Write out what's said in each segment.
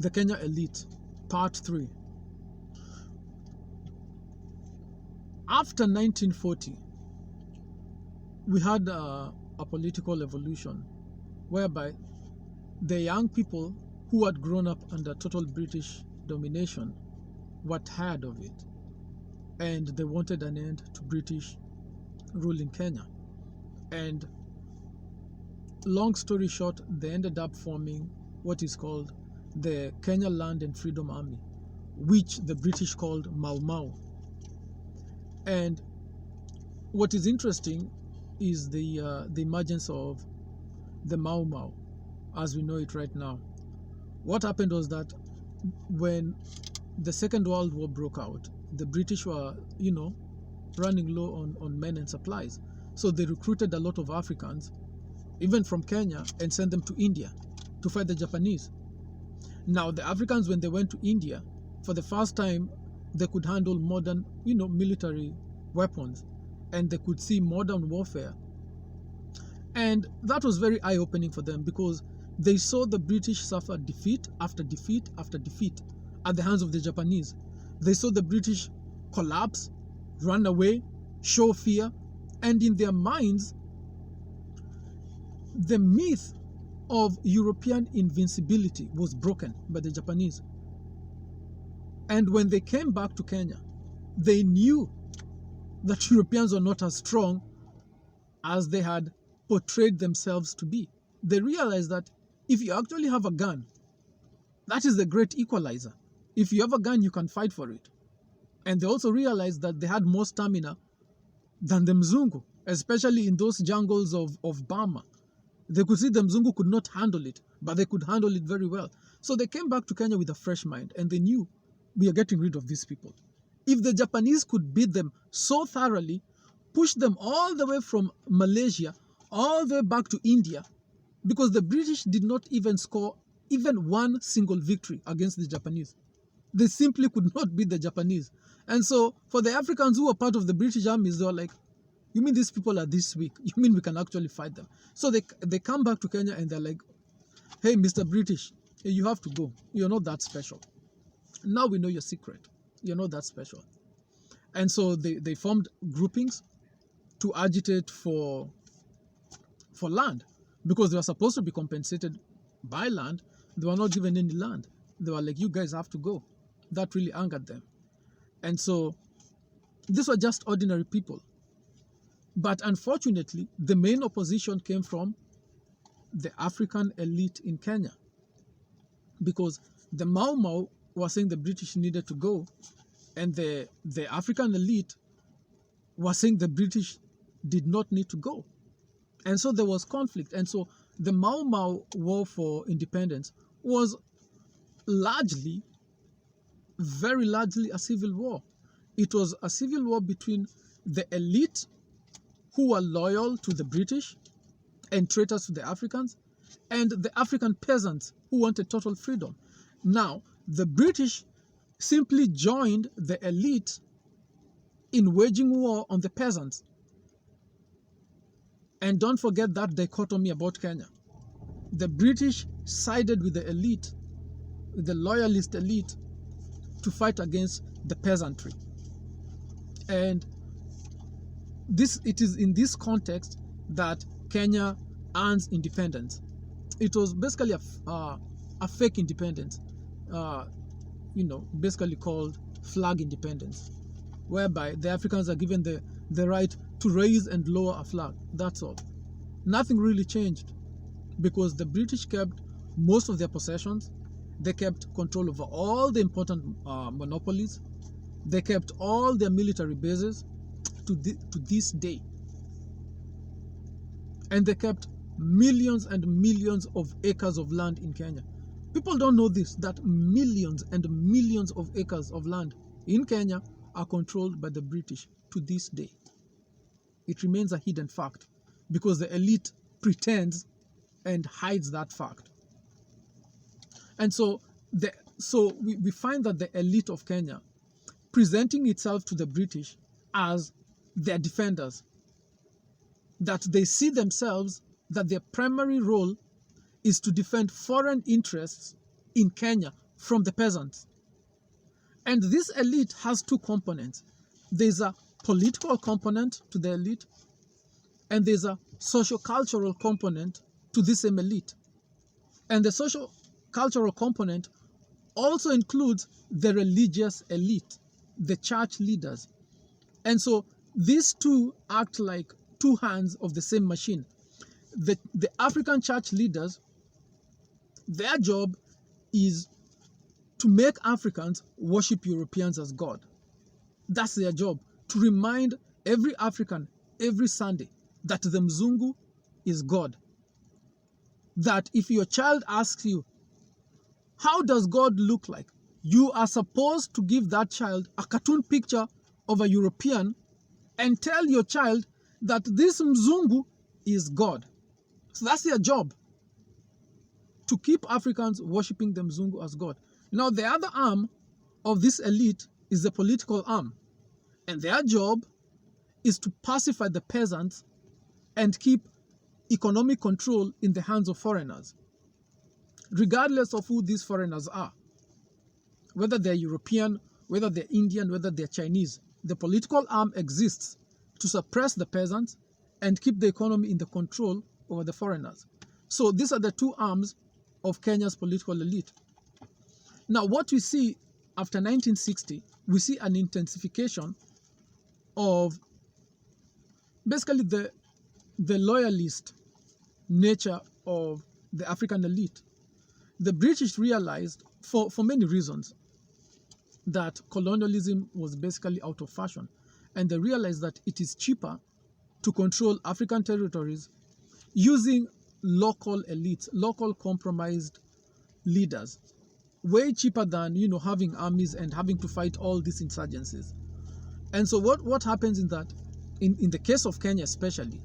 The Kenya Elite, Part 3. After 1940, we had a political evolution whereby the young people who had grown up under total British domination were tired of it, and they wanted an end to British rule in Kenya. And long story short, they ended up forming what is called the Kenya Land and Freedom Army, which the British called Mau Mau. And what is interesting is the emergence of the Mau Mau as we know it right now. What happened was that when the Second World War broke out, the British were, running low on men and supplies. So they recruited a lot of Africans, even from Kenya, and sent them to India to fight the Japanese. Now, the Africans, when they went to India, for the first time, they could handle modern, military weapons, and they could see modern warfare. And that was very eye-opening for them because they saw the British suffer defeat after defeat after defeat at the hands of the Japanese. They saw the British collapse, run away, show fear, and in their minds, the myth of European invincibility was broken by the Japanese. And when they came back to Kenya, they knew that Europeans were not as strong as they had portrayed themselves to be. They realized that if you actually have a gun, that is the great equalizer. If you have a gun, you can fight for it. And they also realized that they had more stamina than the Mzungu, especially in those jungles of Burma. They could see the Mzungu could not handle it, but they could handle it very well. So they came back to Kenya with a fresh mind, and they knew we are getting rid of these people. If the Japanese could beat them so thoroughly, push them all the way from Malaysia, all the way back to India, because the British did not even score even one single victory against the Japanese. They simply could not beat the Japanese. And so for the Africans who were part of the British armies, they were like, you mean these people are this weak? You mean we can actually fight them? So they come back to Kenya and they're like, hey, Mr. British, you have to go. You're not that special. Now we know your secret. You're not that special. And so they formed groupings to agitate for land, because they were supposed to be compensated by land. They were not given any land. They were like, you guys have to go. That really angered them. And so these were just ordinary people. But unfortunately, the main opposition came from the African elite in Kenya, because the Mau Mau were saying the British needed to go, and the African elite were saying the British did not need to go. And so there was conflict. And so the Mau Mau War for Independence was very largely a civil war. It was a civil war between the elite, who were loyal to the British and traitors to the Africans, and the African peasants who wanted total freedom. Now, the British simply joined the elite in waging war on the peasants. And don't forget that dichotomy about Kenya. The British sided with the elite, with the loyalist elite, to fight against the peasantry. And it is in this context that Kenya earns independence. It was basically a fake independence, basically called flag independence, whereby the Africans are given the right to raise and lower a flag. That's all. Nothing really changed, because the British kept most of their possessions. They kept control over all the important monopolies. They kept all their military bases to this day. And they kept millions and millions of acres of land in Kenya. People don't know this, that millions and millions of acres of land in Kenya are controlled by the British to this day. It remains a hidden fact because the elite pretends and hides that fact. And so we find that the elite of Kenya presenting itself to the British as their defenders, that they see themselves that their primary role is to defend foreign interests in Kenya from the peasants. And this elite has two components. There's a political component to the elite, and there's a socio-cultural component to this same elite. And the socio-cultural component also includes the religious elite, the church leaders. And so these two act like two hands of the same machine. The African church leaders, their job is to make Africans worship Europeans as God. That's their job, to remind every African every Sunday that the Mzungu is God. That if your child asks you, how does God look like? You are supposed to give that child a cartoon picture of a European and tell your child that this Mzungu is God. So that's their job, to keep Africans worshipping the Mzungu as God. Now, the other arm of this elite is the political arm. And their job is to pacify the peasants and keep economic control in the hands of foreigners, regardless of who these foreigners are. Whether they're European, whether they're Indian, whether they're Chinese, the political arm exists to suppress the peasants and keep the economy in the control over the foreigners. So these are the two arms of Kenya's political elite. Now, what we see after 1960, we see an intensification of basically the loyalist nature of the African elite. The British realized, for many reasons, that colonialism was basically out of fashion. And they realized that it is cheaper to control African territories using local elites, local compromised leaders, way cheaper than, having armies and having to fight all these insurgencies. And so what happens in that, in the case of Kenya especially,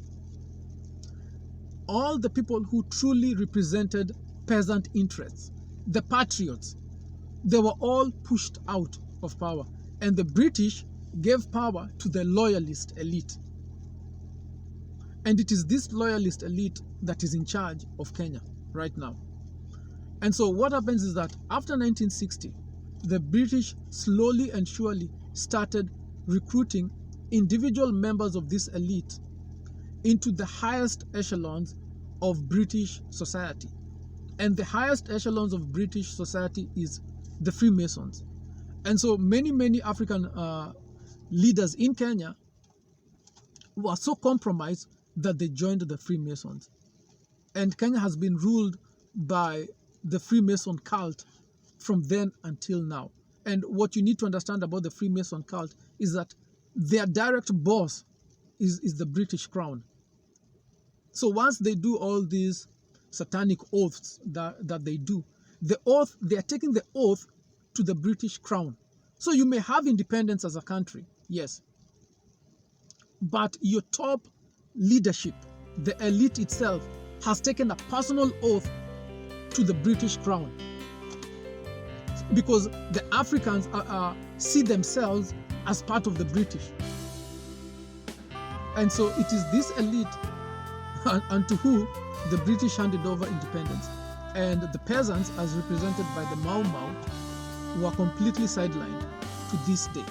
all the people who truly represented peasant interests, the patriots, they were all pushed out of power. And the British gave power to the loyalist elite. And it is this loyalist elite that is in charge of Kenya right now. And so what happens is that after 1960, the British slowly and surely started recruiting individual members of this elite into the highest echelons of British society. And the highest echelons of British society is the Freemasons. And so many African leaders in Kenya were so compromised that they joined the Freemasons. And Kenya has been ruled by the Freemason cult from then until now. And what you need to understand about the Freemason cult is that their direct boss is the British Crown. So once they do all these satanic oaths that they do, they are taking the oath to the British Crown. So you may have independence as a country, yes, but your top leadership, the elite itself, has taken a personal oath to the British Crown, because the Africans see themselves as part of the British. And so it is this elite unto who the British handed over independence. And the peasants, as represented by the Mau Mau, were completely sidelined to this day.